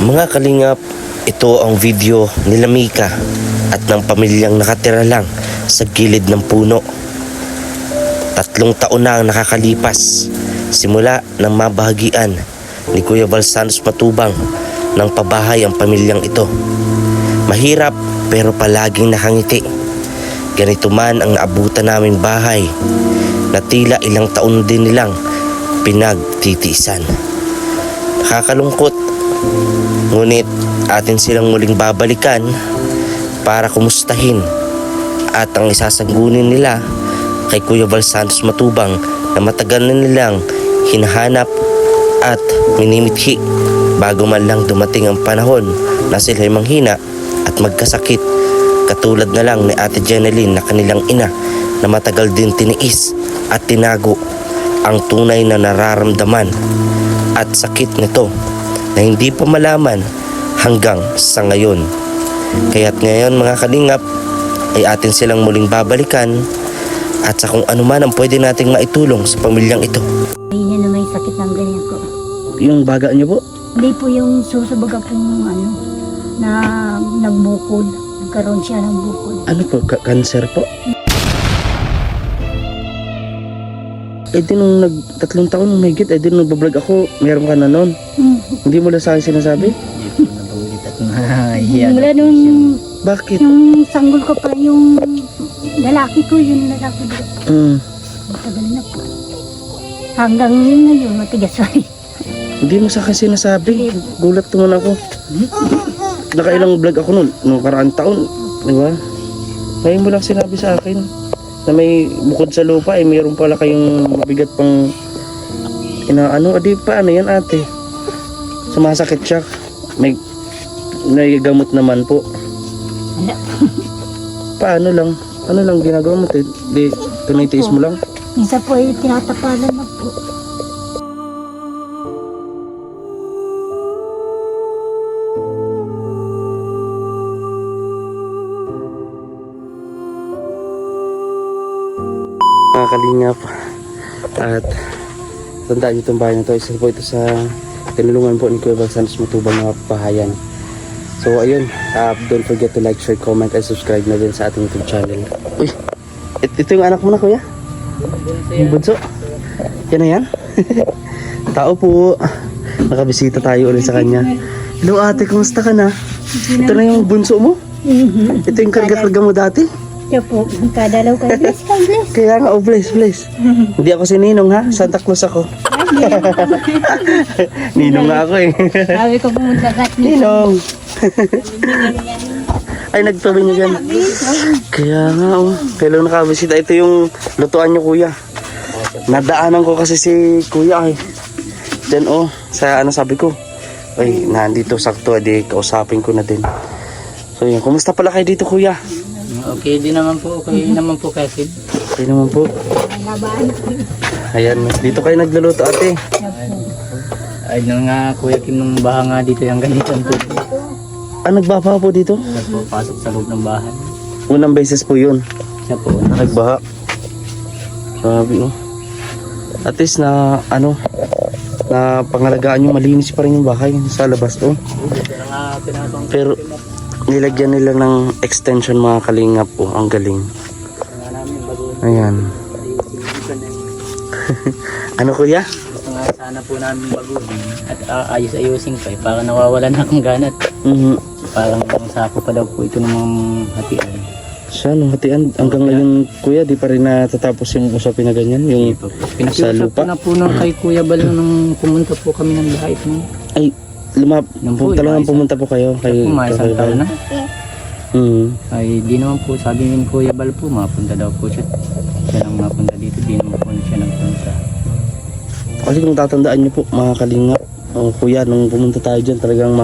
Mga kalingap, ito ang video nila Mika at ng pamilyang nakatira lang sa gilid ng puno. 3 taon na ang nakakalipas simula nang mabahagian ni Kuya Val Santos Matubang ng pabahay ang pamilyang ito. Mahirap pero palaging nakangiti. Ganito man ang naabutan naming bahay na tila ilang taon din nilang pinagtitiisan. Nakakalungkot, ngunit atin silang muling babalikan para kumustahin at ang isasanggunin nila kay Kuya Val Santos Matubang na matagal na nilang hinahanap at minimithi bago man lang dumating ang panahon na sila'y manghina at magkasakit, katulad na lang ni Ate Jeneline na kanilang ina na matagal din tiniis at tinago ang tunay na nararamdaman at sakit nito na hindi pa malaman hanggang sa ngayon. Kaya't ngayon mga kalingap ay atin silang muling babalikan at sa kung ano man ang pwede nating maitulong sa pamilyang ito. Hindi niya na may sakit ng ganyan ko. Yung baga niyo po? Hindi po yung susubaga pong na nagbukol. Nagkaroon siya ng bukol. Ano po? Cancer po? Eh di nung 3 taon may higit, eh di nung nagbablog ako, meron ka na nun. Hindi mo lang sa akin sinasabi? Hindi po nabanggit at nahihiya. Mula nung Bakit? yung sanggol ko pa yung lalaki ko, yung lalaki ko. Matagal na po. Hanggang ngayon, matigas pa rin. Hindi mo sa akin sinasabi. Gulat naman ako. Nakailang vlog ako nun, nung karaang taon. Di ba? Ngayon mo lang sinabi sa akin na may bukod sa lupa, eh mayroon pala kayong mabigat pang inaano. Adi paano yan ate? Sumasakit siya. May gamot naman po. Wala. Paano lang? Ano lang ginagawa mo? Di, tinitiis mo lang? Minsan po ay tinatapalan na po. Mga kalingap, at tandaan niyo itong bahay na ito. Isa po ito sa tinulungan po ni Kuya Val Santos Matubang na bahayan. So ayun, don't forget to like, share, comment, and subscribe na din sa ating YouTube channel. Uy, ito yung anak mo na kuya? Yung bunso? Yan na yan? Tao po, nakabisita tayo ulit sa kanya. Hello ate, kumusta ka na? Ito na yung bunso mo? Ito yung karga-karga mo dati? Siya po, kadalaw ka. Bless ka, bless. Kaya nga, oh bless. Hindi ako si Ninong ha, Santa Claus ako. Ninong nga ako eh. Sabi ko pumunta ka. Ninong! Ay, nagtabi niyo dyan. Kaya nga oh, kailang nakabisita. Ito yung lutuan niyo kuya. Nadaanan ko kasi si kuya eh. Diyan oh, sa ano sabi ko. Ay, nandito sakto, edi kausapin ko na din. So yun, kumusta pala kayo dito kuya? Okay din naman po. Okay naman po kasi. Okay naman po. Ayan, dito kayo nagluluto ate. Ay nung nga Kuya Kim nung baha nga dito yung ganitan po. Ah, nagbaha po dito? Siya po pasok sa loob ng bahay. Unang beses po yun. Siya po. Nagbaha. Sabi oh. At least na ano, na pangalagaan yung malinis pa rin yung bahay sa labas oh. Pero nilagyan nila ng extension mga kalingap po. Ang galing. Ayan. Ano kuya? Gusto nga sana po namin baguhin at ayos-ayusin pa eh. Para nawawala na akong ganat. Parang sako pa daw po ito ng mga hatian. Siya, nung hatian, hanggang ngayon kuya, di pa rin natatapos yung usapin na ganyan, yung sa Pinakiusap lupa. ko na po nung kay Kuya Bal nung pumunta po kami ng lahat mo. Ay, pumunta po kayo kay Pumayasang taon na. Mm. Ay di naman po, sabi ni Kuya Bal po, mapunta daw po siya. Siya lang mapunta dito, di naman po siya nagpunta. Kasi kung tatandaan niyo po mga kalingap, kuya, nung pumunta tayo dyan talagang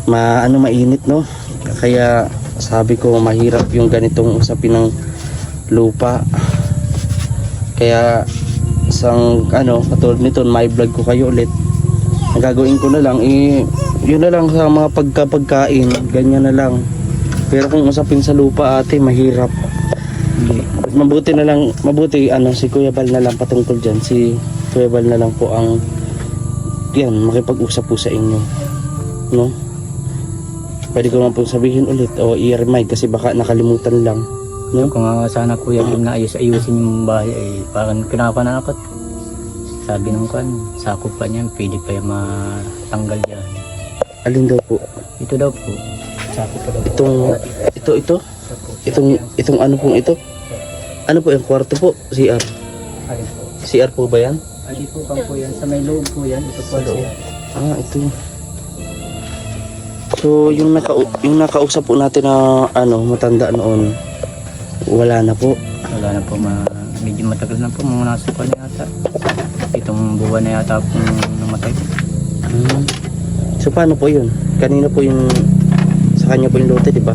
mainit no. Kaya sabi ko mahirap yung ganitong usapin ng lupa. Kaya isang katulad nito, may vlog ko kayo ulit. Ang gagawin ko na lang yun na lang sa mga pagkain, ganyan na lang. Pero kung usapin sa lupa ate, mahirap. Mabuti si Kuya Val na lang patungkol dyan. Si Kuya Val na lang po ang yan, makipag-usap po sa inyo. no? Pwede ko nga po sabihin ulit o i-remind kasi baka nakalimutan lang, no? Kung nga sana Kuya Kim na ayusin yung bahay ay parang kinapanakot. Sabi nung kan, sakop pa niyan, pwede pa yung matanggal yan. Alin daw po? Ito daw po. Sakop pa daw po. Itong ano pong ito? Ano po yung kwarto po? CR? Ayun po. CR po ba yan? Ay, di po kang po yan. Sa may loob po yan. Ito po siya. Ito. So, yung nakausap po natin na matanda noon, wala na po. Wala na po. Medyo matagal na po. Mga nasa pa na yata. Itong buwan na yata po namatay. So, paano po yun? Kanina po yung sa kanya po yung lote, di ba?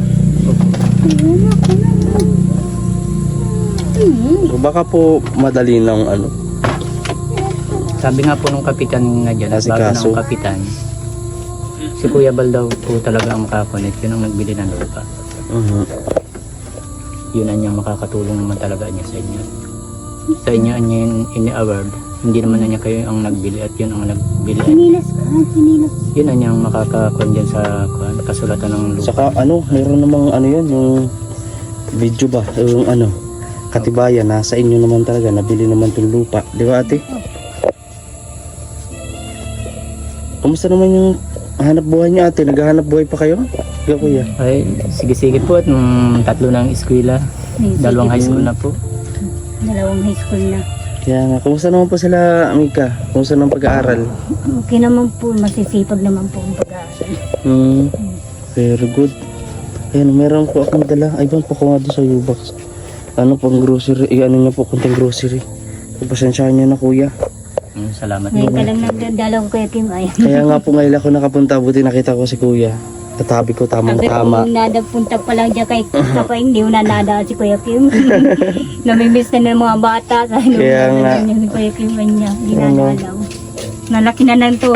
So, baka po madali ng Sabi nga po nung kapitan na dyan, Si bago Kaso. ng kapitan, si Kuya Bal daw po talaga ang makakonect. Yun ang nagbili ng lupa. Yun ang niyang makakatulong naman talaga niya sa inyo. Sa inyo ang niya ini-award. Hindi naman na niya kayo ang nagbili at yun ang nagbili. Kinilas ka, kinilas. Yun ang niyang makakakon dyan sa kasulatan ng lupa. Saka mayroon namang yung video ba? Yung katibayan na sa inyo naman talaga, nabili naman itong lupa. Di ba ate? Kumusta naman yung hanap buhay niyo ate? Naghahanap buhay pa kayo? Di ba kuya? Ay, sige-sige po at tatlo ng eskwela. Dalawang high school na po. Dalawang high school na. Kaya nga, kumusta naman po sila, Mika? Kumusta naman pag-aaral? Okay naman po, masisipag naman po ang pag-aaral. Very good. Ayan, meron po akong dala. Ay, bang po ko nga doon sa U-Box. Pang grocery. Ano niya po, kunting grocery. Pasensyahan niyo na kuya. Salamat po. Ngayon ka lang nagdalaw ko Kuya Kim ay. Kaya nga po ngayon ako nakapunta. Buti nakita ko si kuya. Katabi ko tamang tama. Kung nadapunta pa lang dyan kay Kapay, hindi mo na nada si Kuya Kim. Namimiss na ng mga bata. Kaya nga. Si Kuya Kim niya, hindi na nadaw. Nalaki na lang to.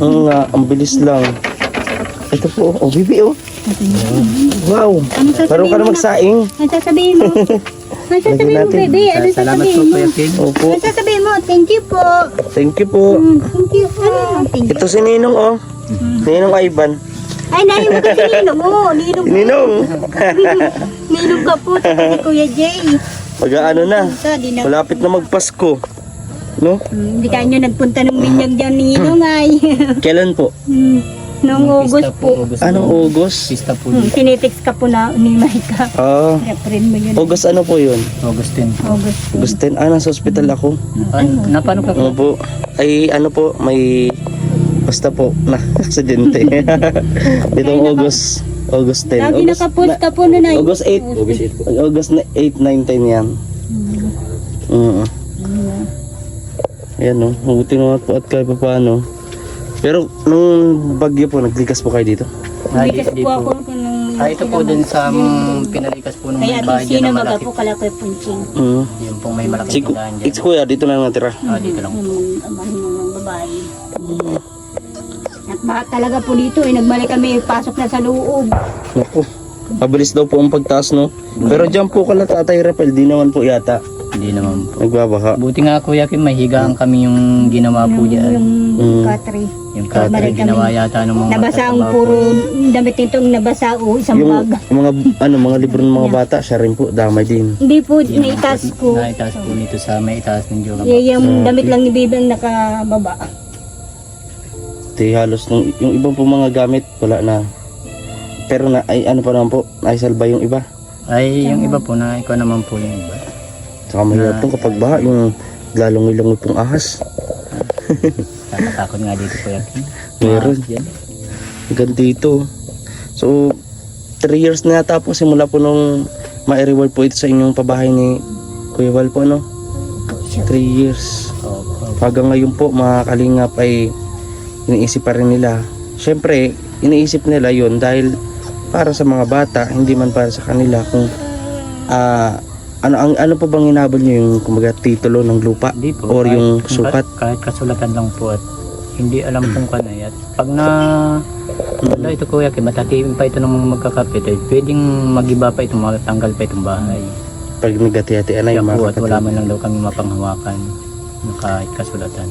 Oo nga, ang bilis lang. Ito po, bibi Wow, Ano sasabihin parang ka na mo? magsaing. Ano sasabihin mo? Ano sasabihin mo, natin. baby? Ano Salamat po sasabihin mo? Kuya Kim. Opo, Ano sasabihin mo? Thank you po. thank you po. Thank you. Ano? Thank you. Ito si Ninong Ninong Ivan. Ay, nahin mo kasi Ninong mo. Ninong. Ninong ka po. Si Kuya Jay. Pag-ano na, Di na. malapit na magpasko. No? Hindi tayo nagpunta ng binyag dyan ni Ninong ay. Kailan po? Noong August po. Anong August? Pista po. Tinitext ka po na ni Maika. Reprint mo yun. August ano po yun? August 10. August. August 10. Nasa hospital ako. Napano ka Ano po? Ay, po, may... Basta po, na aksidente. Ditong August 10. Lagi nakapost ka po nun ay. August 8. August 8, 9, 10 yan. Ayan no, mabuti naman po at kahit pa paano. Pero nung bagyo po, naglikas po kayo dito? Likas po ako nung... ito po dun sa pinalikas po ng Kaya bahay sino dyan na maga malaki. po kalakoy punching. Yung pong may Si, malaking tindahan dyan. kuya, dito na natira. Dito lang. Yung amahin ng babae. At baka talaga po dito nagbalik kami, pasok na sa loob. Naku, mabilis daw po ang pagtaas no. Pero dyan po kala Tatay Rapel, di naman po yata Hindi naman po. nagbabaha. Buti nga Kuya Kim, may higaan kami yung ginawa po dyan. Yung katri. Yung katri Marami kami. ginawa yata ng mga Nabasa ang katrabaho puro po. damit nitong nabasa isang Yung bag. mga libro ng mga bata, siya rin po, damay din. Hindi po, naitas ko. Naitaas po nito sa may itaas ng Joga. Yung damit lang ni Bibi ang nakababa. Di halos yung ibang po mga gamit, wala na. Pero ay ano pa naman po, ay salba yung iba. Ay, yung iba po na ikaw naman po yung iba. Saka mahirap po kapag baha, yung lalong-ilong pong ahas. Nakatakot nga dito Kuya Kim. Meron. Yan. Hanggang dito. So, 3 years na yata po simula po nung ma-reward po ito sa inyong pabahay ni Kuya Val po, no? 3 years. Hanggang ngayon po, mga kalingap ay iniisip pa rin nila. Siyempre, iniisip nila yon dahil para sa mga bata, hindi man para sa kanila. Kung ano pa bang hinabol nyo, yung kumbaga titulo ng lupa Hindi po. or yung sukat? Kahit kasulatan lang po at hindi alam kung kanay. At pag na wala ito Kuya Kim, matatiwin pa ito ng magkakapit. Eh, pwedeng magiba pa ito, matanggal pa itong bahay. Pag nagati-hati na Kaya yung po mga at wala man lang daw kami mapanghawakan na kahit kasulatan.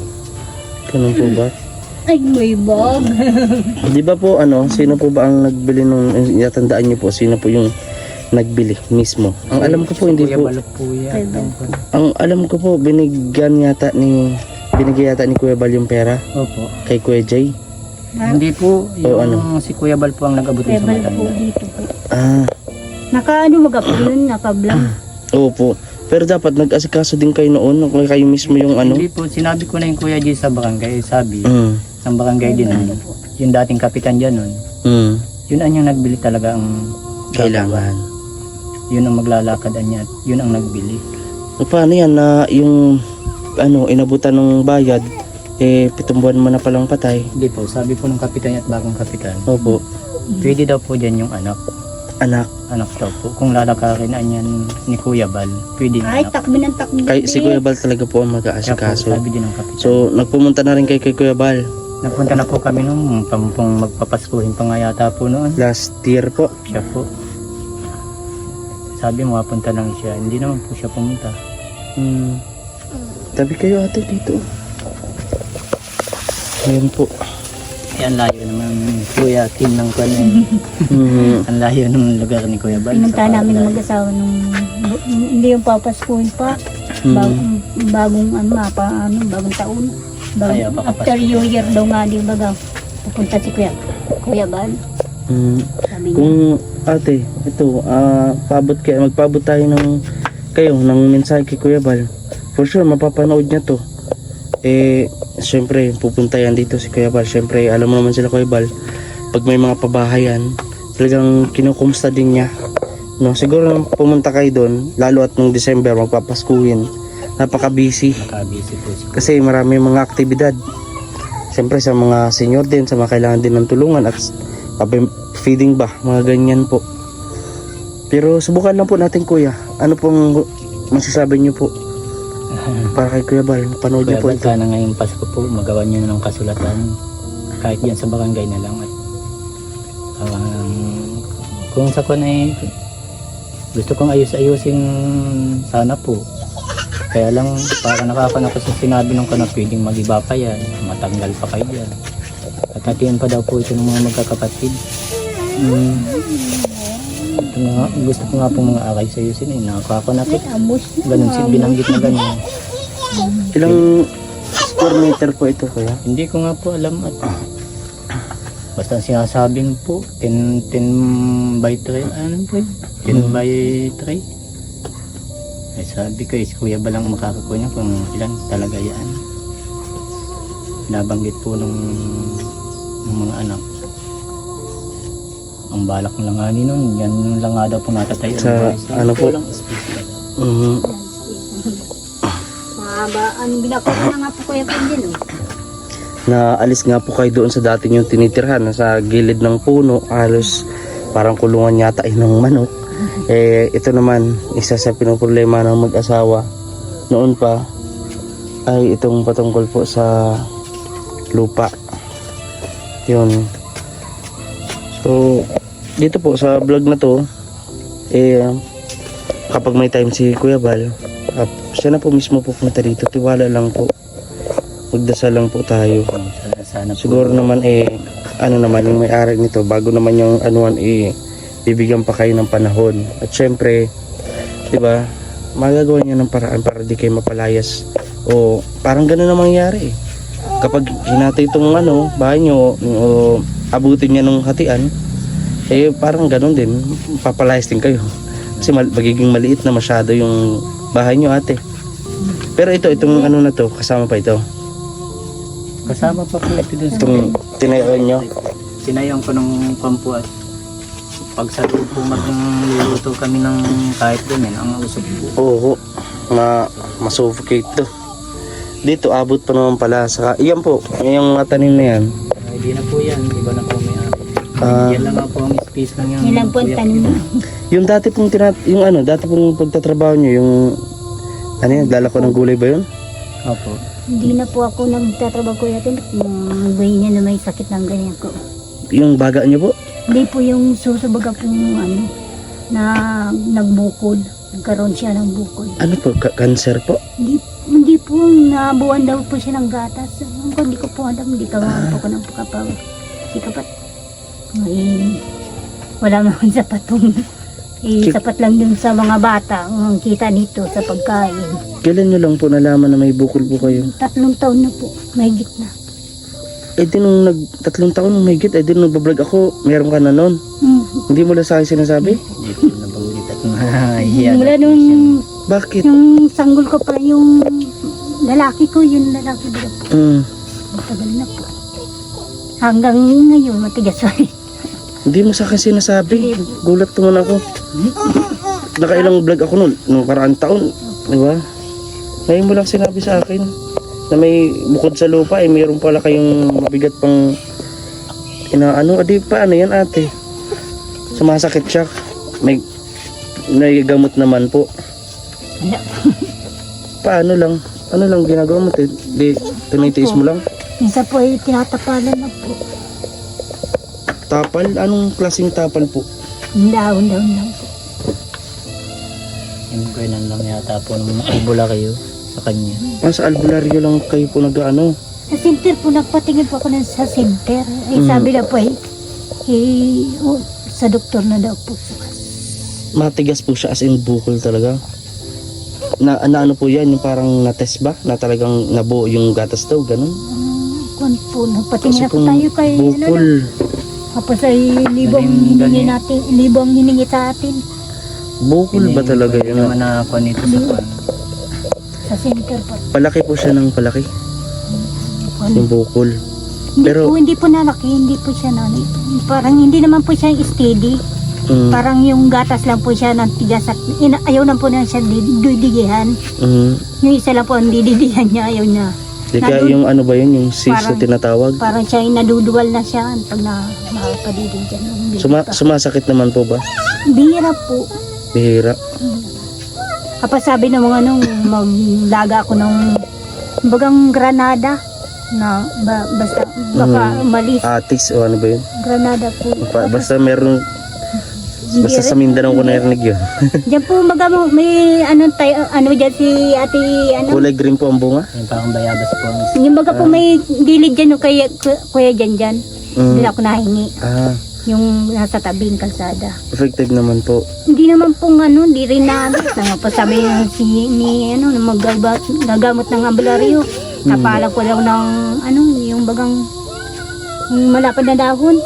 Ganun po ba? Ay, may bag. Di ba po sino po ba ang nagbili nung, yatandaan niyo po, sino po yung nagbili mismo? Ang alam ko po, hindi Kuya po, Balot po yan. ang alam ko po, binigyan yata ni Kuya Bal yung pera Opo. kay Kuya Jay. Hindi po, yung ano? si Kuya Bal po ang nag-abot sa Rebel po matanda. dito po. Ah, Naka-ano baga po yun, naka-vlog. opo. Pero dapat nag-asikaso din kayo noon, kung kayo mismo yung Hindi po, sinabi ko na yung Kuya G sa barangay, sabi, Mm, ng barangay din nun, yung dating kapitan dyan nun, mm, yun ang yung nagbili talaga ang kailangan. yun ang maglalakad niya, yun ang nagbili. Paano yan na yung inabutan ng bayad, 7 buwan mo na palang patay? Hindi po, sabi po ng kapitan at bagong kapitan, Opo, pwede daw po dyan yung anak anak. daw po. Kung lalakarin na yan ni Kuya Bal, pwede yung Ay, anak. takbo ng takbo. Kay si Kuya Bal talaga po ang Kaya po, mag-aasikaso. sabi din ng kapitan. So, nagpumunta na rin kay Kuya Bal Nagpunta na po kami nung pampung magpapaskuhin pa nga yata po noon. last year po. Siya po. Sabi mo, punta lang siya. Hindi naman po siya pumunta. Hmm. Tabi kayo ate dito. Ayan po. Ang layo naman Kuya Kim ng Kuya. Mhm. Ang layo ng lugar ni Kuya Bal. Pinunta namin mag-asawa nung hindi yung papaskuhin pa. Bagong bagong taon. Ayaw pa After New Year daw nga di baga pupunta si Kuya Bal. Hmm. Sabi niya. Kung ate, ito, magpabot tayo ng mensahe kay Kuya Bal. For sure, mapapanood niya to. Siyempre, pupunta yan dito si Kuya Bal. Siyempre, alam mo naman sila Kuya Bal, pag may mga pabahayan, talagang kinukumusta din niya. No, siguro nung pumunta kayo doon, lalo at nung December, magpapaskuhin, napaka-busy. Nakabisi po si Kuya. Kasi marami mga aktibidad. Siyempre, sa mga senior din, sa mga kailangan din ng tulungan at feeding ba, mga ganyan po. Pero subukan lang po natin Kuya. Ano pong masasabi niyo po para kay Kuya Bal? Panood niyo Kuya po Bal, ito. sana ngayong Pasko po, magawa niyo na ng kasulatan. Kahit yan sa barangay na lang. At, kung sa kun ay gusto kong ayusin sana po. Kaya lang, para nakakanak ko sa sinabi nung kana pwedeng mag-iba pa yan. Matanggal pa kayo yan. At hatiin pa daw po ito ng mga magkakapatid. Ito nga, gusto ko nga pong mga akay sa ayusin eh. Nakakanak ko. Amos na. Ganun si binanggit na ganun. Ilang square meter po ito Kuya? Hindi ko nga po alam at basta sinasabing po 10 by 3 ano po yun? 10 by 3 ay sabi ko si Kuya Bal lang makakakuha niya kung ilan talaga yan. Nabanggit po ng mga anak ang balak ng langani nun yan lang nga daw po natatayo Sa ano po? Walang space. Mahaba. Binakuha na nga po Kuya Bal din. Naalis nga po kayo doon sa dati yung tinitirhan, sa gilid ng puno, halos parang kulungan yata ng manok. Ito naman, isa sa pinoproblema ng mag-asawa noon pa ay itong patungkol po sa lupa. Yun. So, dito po sa vlog na to, kapag may time si Kuya Bal, siya na po mismo pupunta dito. Tiwala lang po. Magdasal lang po tayo. Sana po Siguro naman yung may-ari nito bago naman yung anuan bibigyan pa kayo ng panahon. At syempre, 'di ba? Magagawa niya ng paraan para di kayo mapalayas. O parang ganoon ang mangyayari. Kapag hinati itong bahay niyo o abutin niya ng hatian, parang ganoon din, papalayas din kayo. Kasi magiging maliit na masyado yung bahay niyo, ate. Pero itong na to, kasama pa ito. kasama pa po ito dun sa Itong tinayon nyo. Tinayang ko ng pampu at pag sa loob po magluluto kami ng kahit doon ang usok po. Oo, ma-suffocate to. Dito abot pa naman pala sa iyan po, yung mga tanim na yan. Hindi na po yan, iba na po may yan lang nga po ang space lang yan. Yan lang po ang tanim na. Yung dati pong dati pong pagtatrabaho nyo, yung lalako ng gulay ba yun? Opo. Hindi na po ako nagtatrabaho Kuya Tim. Yung buhay niya na may sakit ng ganyan ko. Yung baga nyo po? Hindi po yung susubaga pong na nagbukod. Nagkaroon siya ng bukod. Ano po, cancer po? Hindi po po, nabuwan daw po siya ng gatas. Hindi ko po alam, hindi ka po ko ng kapag. Kasi kapat, wala naman sa patong. Sapat lang dun sa mga bata ang kita nito sa pagkain. Kailan nyo lang po nalaman na may bukol po kayo? 3 taon na po, mahigit na. Eh di nung 3 taon may higit, eh di nung nagbablog ako, meron ka na nun. Hindi mo lang sa akin sinasabi? Hindi ko nabanggit at mahihiya. Mula nung Bakit? yung sanggol ko pa yung lalaki ko, yung lalaki ko po. Matagal na po. Hanggang ngayon, matigas pa rin. Hindi mo sa akin sinasabi. Gulat naman ako. Nakailang vlog ako nun, nung karaan taon. Di ba? Ngayon mo lang sinabi sa akin na may bukod sa lupa, eh mayroon pala kayong mabigat pang inaano. Adi pa, ano yan ate? Sumasakit siya. May gamot naman po. Wala. Paano lang? Ano lang ginagawa mo? Di, tinitiis mo lang? Minsan po ay tinatapalan na po. Tapal? Anong klaseng tapal po? Daon lang po. Yung kailan lang yata po nung naibula kayo sa kanya. Sa albularyo lang kayo po nag-ano? Sa center po, nagpatingin po ako sa center. Ay sabi na po sa doktor na daw po. Matigas po siya as in bukol talaga. Na ano po yan? Yung parang na-test ba? Na talagang nabuo yung gatas daw, ganun? Kung po, nagpatingin na po kung tayo kay bukol. Tapos ay libong hiningi natin, libong hiningi sa atin. Bukol ba talaga Hindi yun? naman nakakuha nito sa kwan. Sa center po. Palaki po siya ng palaki. Yung bukol. Pero- Hindi po nalaki, hindi po siya parang hindi naman po siya steady. Parang yung gatas lang po siya ng tigas at ayaw lang po na siya dididihan. Yung isa lang po ang dididihan niya, ayaw niya. Di kaya yung ano ba yun? Yung sis na Parang- tinatawag? Parang siya ay naduduwal na siya pag nakapadidin dyan. Sumasakit naman po ba? Bihira po. Bihira. Kapag sabi ng mga nung maglaga ako ng bagang granada na basta baka malis. Atis o ano ba yun? Granada po. Basta meron. Basta sa Mindanao ko narinig yun. Diyan po may ano dyan si ate Kulay green po ang bunga. Yung parang bayabas po ang isa. Yung baga po may gilid dyan no, kuya dyan. Hindi ako nahingi. Yung nasa tabing kalsada. Effective naman po. Hindi naman pong hindi rin namin. Pasabi ni gagamot ng ambularyo. Napalag ko daw ng yung bagang yung malapad na dahon.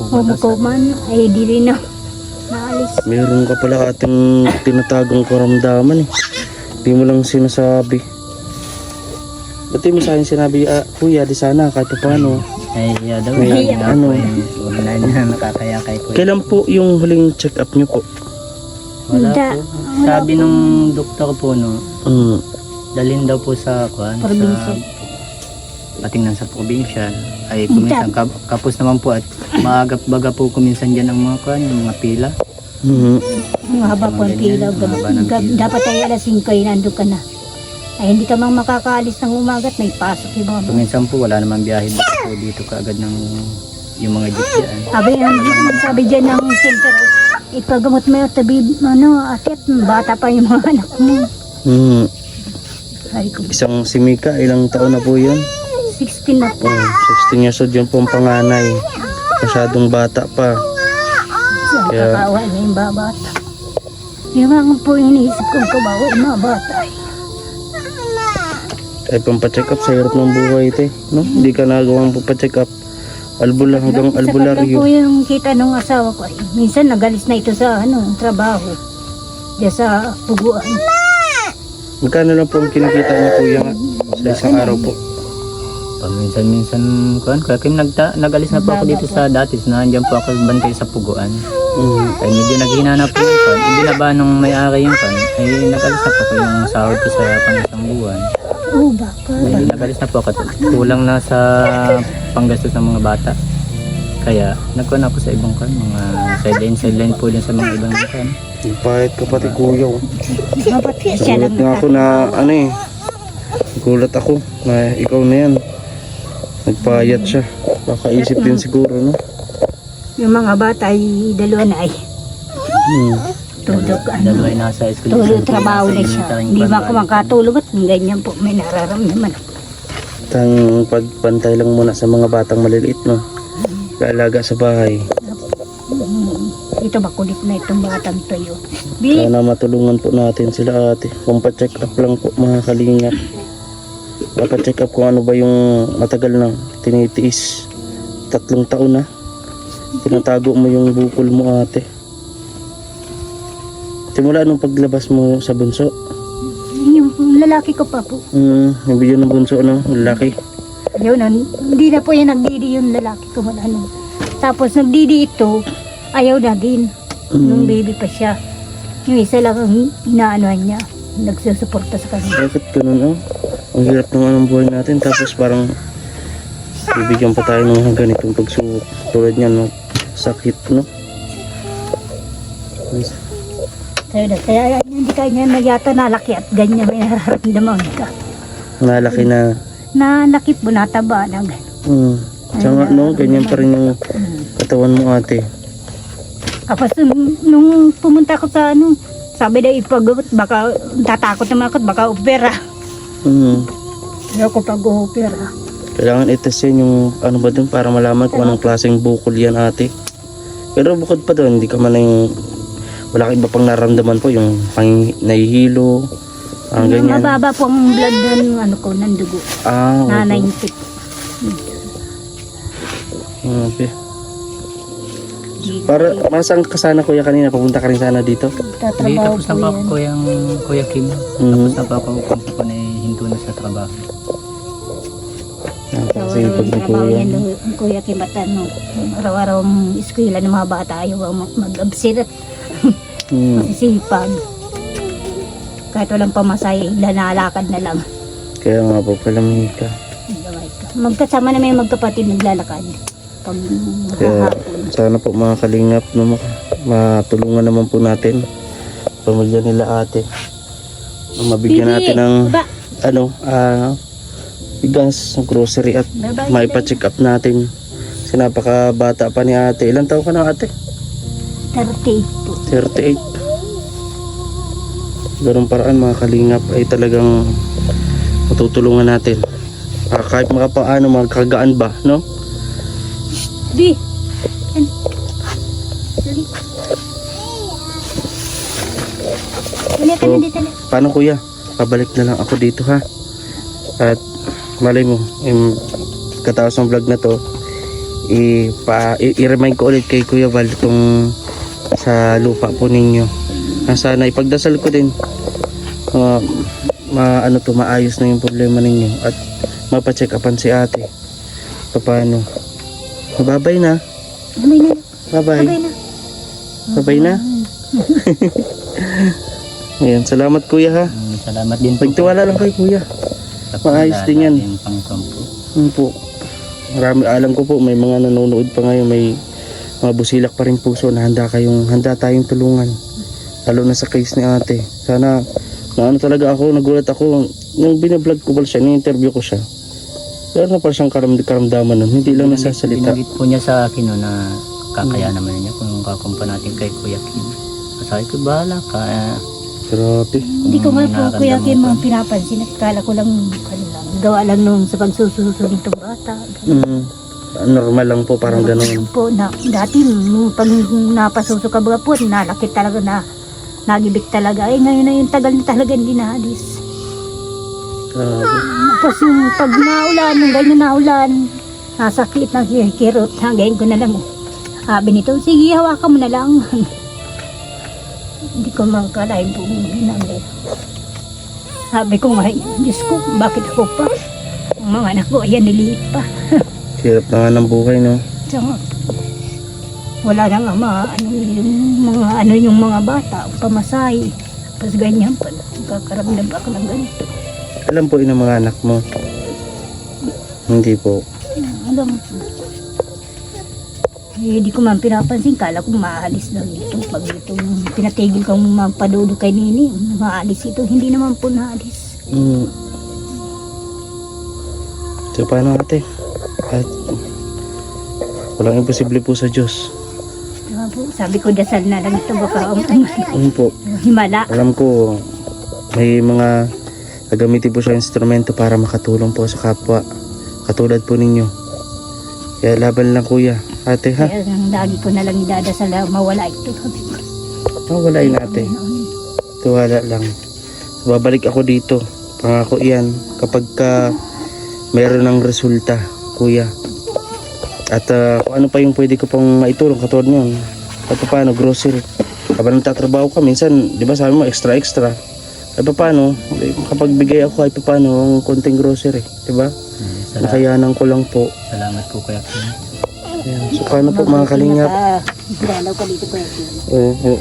Humukuman. Ay di rin na naalis. Meron ka pala ating tinatagong karamdaman eh. Di mo lang sinasabi. Ba't di mo sa akin sinabi, kuya, di sana kahit pa paano. Ay, daw. May ano. Wala niya nakakaya kay kuya. Kailan po yung huling check-up nyo po? Wala po. Sabi nung doktor po, no, dalhin daw po sa kwan, Probinsya. patingnan sa probinsya. Ay kuminsan kapos naman po at maagap-baga po kuminsan dyan ang mga kwan, yung mga pila. Mahaba po ang pila. Dapat ay alas 5 ay nandun ka na. Ay hindi ka mang makakaalis ng umagat, may pasok yung mga Kuminsan po wala naman biyahe po dito kaagad ng yung mga jeep dyan. Sabi dyan ng center, ipagamot mo yung tabi, atit, bata pa yung mga anak mo. Sabi ko, Isang si Mika, ilang taon na po yun? 16 na po. 16 years old yun po ang panganay. Masyadong bata pa. Siya Kaya- kakawa niya yung mga bata. Yung mga po yung iniisip kong kabawa yung mga bata. Ay pampacheck up sa hirap ng buhay ito no? Hindi ka nagawang pampacheck up. Albular hanggang Sapat lang po albularyo. yung kita ng asawa ko. Ay, minsan nagalis na ito sa trabaho. Diyan sa puguan. Magkano lang po ang kinikita niyo kuya nga sa isang araw po? Paminsan-minsan kwan, kaya nag-alis na po ako dito sa datis na andyan po ako bantay sa puguan. Ay medyo naghina na po yung kwan. Ibinaba nung may-ari yung kwan. Ay nag-alis na po ako yung sahod ko sa pang-isang buwan. Oo, baka. Ay nag-alis na po ako. Kulang na sa panggastos ng mga bata. Kaya nagkuhan ako sa ibang kwan. Mga sideline po din sa mga ibang kwan. Pahit ka pati kuya. Babat siya Gulat lang nga ako na ano eh. Gulat ako na ikaw na yan. Nagpayat siya. Nakaisip din siguro no. Yung mga bata ay dalawa na ay. Tulog, Dalawa ay nasa school. tulog, trabaho na siya. Hindi ba ako makatulog at ganyan po, may nararamdaman ako. Tang pagpantay lang muna sa mga batang maliliit, no? Kaalaga sa bahay. Ito makulit na itong batang tayo. Bi, Sana matulungan po natin sila ate. Kung pa-check up lang po mga kalingap. Pa-check up kung ano ba yung matagal na tinitiis. 3 taon na. Tinatago mo yung bukol mo ate. Simula nung paglabas mo sa bunso. yung lalaki ko pa po. Yung video ng bunso, no? Lalaki. Yun, hindi na po yan nagdidi yung lalaki ko. Ano. Tapos nagdidi ito, ayaw na din. Nung baby pa siya. Yung isa lang ang inaanohan niya. Nagsusuporta sa kanya. Bakit ganun, oh? Ang hirap ng anong buhay natin. Tapos parang bibigyan pa tayo ng mga ganitong pagsubok. Tulad niyan, no? Sakit, no? Kaya hindi kanya na yata nalaki at ganyan may nararamdaman ka. Nalaki na. Nalaki po, nataba na gano'n. Tsaka, no? Ganyan pa rin yung katawan mo ate. Tapos nung pumunta ko sa ano, sabi na ipagabot, baka tatakot naman ako, baka opera. Ayaw ko pag-opera. Kailangan itest yun yung ano ba dun para malaman kung anong klaseng bukol yan ate. Pero bukod pa doon, hindi ka man yung wala kang iba pang naramdaman po, yung nahihilo, ang ganyan. Mababa po ang blood ng ano ko, ng dugo. Na Okay. 90. Okay. Para masang ka sana kuya kanina, papunta ka rin sana dito. Hindi, Tatrabaho tapos po na pa ako yan. yung Kuya Kim. Tapos na pa ako kung ko na hinto na sa trabaho. Kasi pag Trabaho kuya. yan ng Kuya Kimatan. No? Araw-araw ang eskwela ng mga bata, ayaw ang mag-absent. Masisipag. Kahit walang pamasay, nanalakad na lang. Kaya nga po, palamig ka. Magkasama na may magkapatid naglalakad. Pag Kaya hapon. sana po mga kalingap, no, matulungan naman po natin pamilya nila ate. Mabigyan natin ng ano, bigas, grocery at maipa-check up natin. Kasi napakabata pa ni ate. Ilang taon ka na ate? 38 po. 38. Ganun paraan mga kalingap ay talagang matutulungan natin. Kahit makapaano, magkagaan ba, no? Di! So, paano kuya? Pabalik na lang ako dito ha. At malay mo, katapos ng vlog na to, i-remind ko ulit kay Kuya Val itong sa lupa po ninyo. Sana ipagdasal ko din maayos na yung problema ninyo at mapacheck upan si ate. Paano? Babay na. Babay na. Babay. Babay na. Babay na. Ayan, salamat kuya ha. Salamat din po. Pagtiwala lang kay kuya. Sa Maayos din yan. ating Panginoon po. Po. Marami, alam ko po may mga nanonood pa ngayon, may mga busilak pa rin puso na handa tayong tulungan. Lalo na sa case ni ate. Sana ano talaga ako, nagulat ako nung binablog ko ba siya, ni-interview ko siya. Pero na pa siyang karamdaman nun, hindi lang nasasalita. Binagit po niya sa akin no, na kakaya naman niya kung kakumpa natin kay Kuya Kim. Sabi ko, bahala ka. Grabe. Hindi ko nga po Kuya Kim ang pinapansin at kala ko lang, gawa lang nung sa pagsususunod nitong bata. Normal lang po, parang gano'n. Po, dati nung pag napasuso ka baga po, nalakit talaga na nagibig talaga. Eh ngayon na yung tagal na talaga hindi naalis. Grabe. Tapos yung pag naulan, nung ganyan naulan, nasakit ng kirot, hanggang ko na lang. Sabi nito, sige hawakan mo na lang. Hindi ko makakalain po namin. Sabi ko nga, Diyos ko, bakit ako pa? Ang mga anak ko, ayan, niliit pa. Hirap na nga ng buhay, no? So, wala nang ama, yung mga bata, pamasay. Tapos ganyan pa, kakaramdam ako ng ganito. Alam po yun ang mga anak mo? Hindi po. Alam mo, hindi ko man pinapansin, kala ko maalis lang ito. Pag ito, pinatigil kang magpadudo kay Nini, maalis ito, hindi naman po naalis. So, paano ate? At walang imposible po sa Diyos. naman po. Sabi ko, dasal na lang ito. Baka Ano po, himala. alam ko may mga gagamitin po siya instrumento para makatulong po sa kapwa. Katulad po ninyo. Kaya laban lang kuya. Ate ha? Kaya lagi ko na lang idadasal na mawala ito. Walain ate. Tiwala lang. Babalik ako dito. Pangako yan. Kapag meron ng resulta, kuya. At kung ano pa yung pwede ko pang maitulong katulad nyo. At paano, grocery. Habang nagtatrabaho ka, minsan, di ba sabi mo, extra. Ay paano, kapag bigay ako, ay paano, ang konting grocery. Di ba? Nakayanan ko lang po. Salamat po Kuya Kim. Ayan. So paano po mga kalingap? Dalaw ka dito po. Oo.